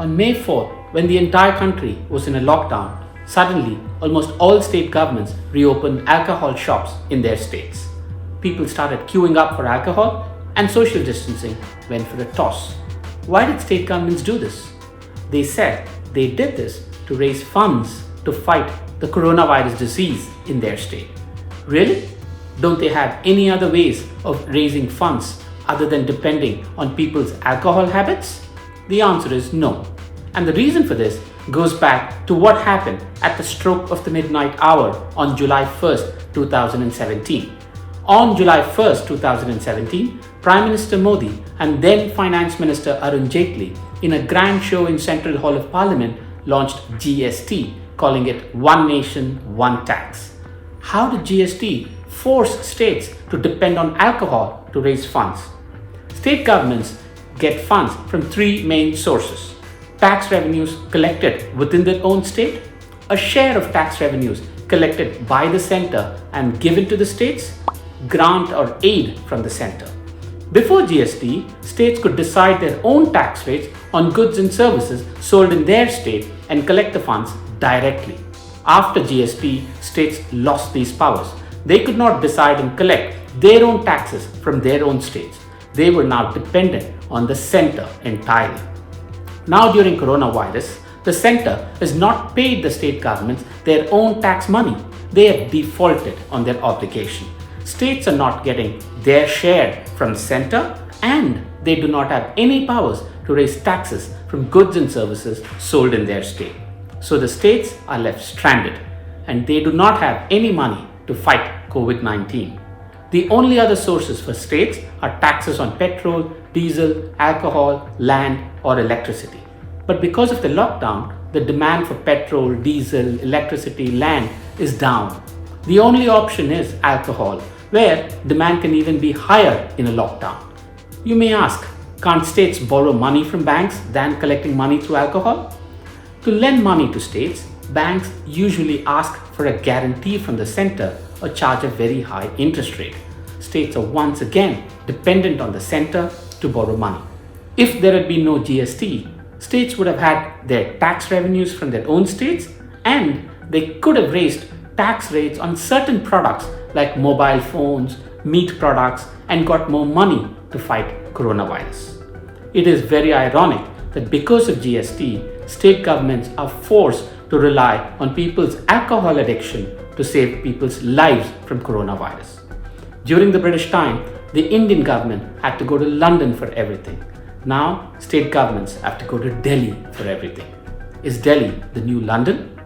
On May 4th, when the entire country was in a lockdown, suddenly almost all state governments reopened alcohol shops in their states. People started queuing up for alcohol and social distancing went for a toss. Why did state governments do this? They said they did this to raise funds to fight the coronavirus disease in their state. Really? Don't they have any other ways of raising funds other than depending on people's alcohol habits? The answer is no. And the reason for this goes back to what happened at the stroke of the midnight hour on July 1st, 2017. On July 1st, 2017, Prime Minister Modi and then Finance Minister Arun Jaitley, in a grand show in Central Hall of Parliament, launched GST, calling it One Nation, One Tax. How did GST force states to depend on alcohol to raise funds? State governments get funds from three main sources: tax revenues collected within their own state, a share of tax revenues collected by the center and given to the states, grant or aid from the center. Before GST, states could decide their own tax rates on goods and services sold in their state and collect the funds directly. After GST, states lost these powers. They could not decide and collect their own taxes from their own states. They were now dependent on the center entirely. Now during coronavirus, the center has not paid the state governments their own tax money. They have defaulted on their obligation. States are not getting their share from the center and they do not have any powers to raise taxes from goods and services sold in their state. So the states are left stranded and they do not have any money to fight COVID-19. The only other sources for states are taxes on petrol, diesel, alcohol, land, or electricity. But because of the lockdown, the demand for petrol, diesel, electricity, land is down. The only option is alcohol, where demand can even be higher in a lockdown. You may ask, can't states borrow money from banks than collecting money through alcohol? To lend money to states, banks usually ask for a guarantee from the center or charge a very high interest rate. States are once again dependent on the center to borrow money. If there had been no GST, states would have had their tax revenues from their own states and they could have raised tax rates on certain products like mobile phones, meat products, and got more money to fight coronavirus. It is very ironic that because of GST, state governments are forced to rely on people's alcohol addiction to save people's lives from coronavirus. During the British time, the Indian government had to go to London for everything. Now, state governments have to go to Delhi for everything. Is Delhi the new London?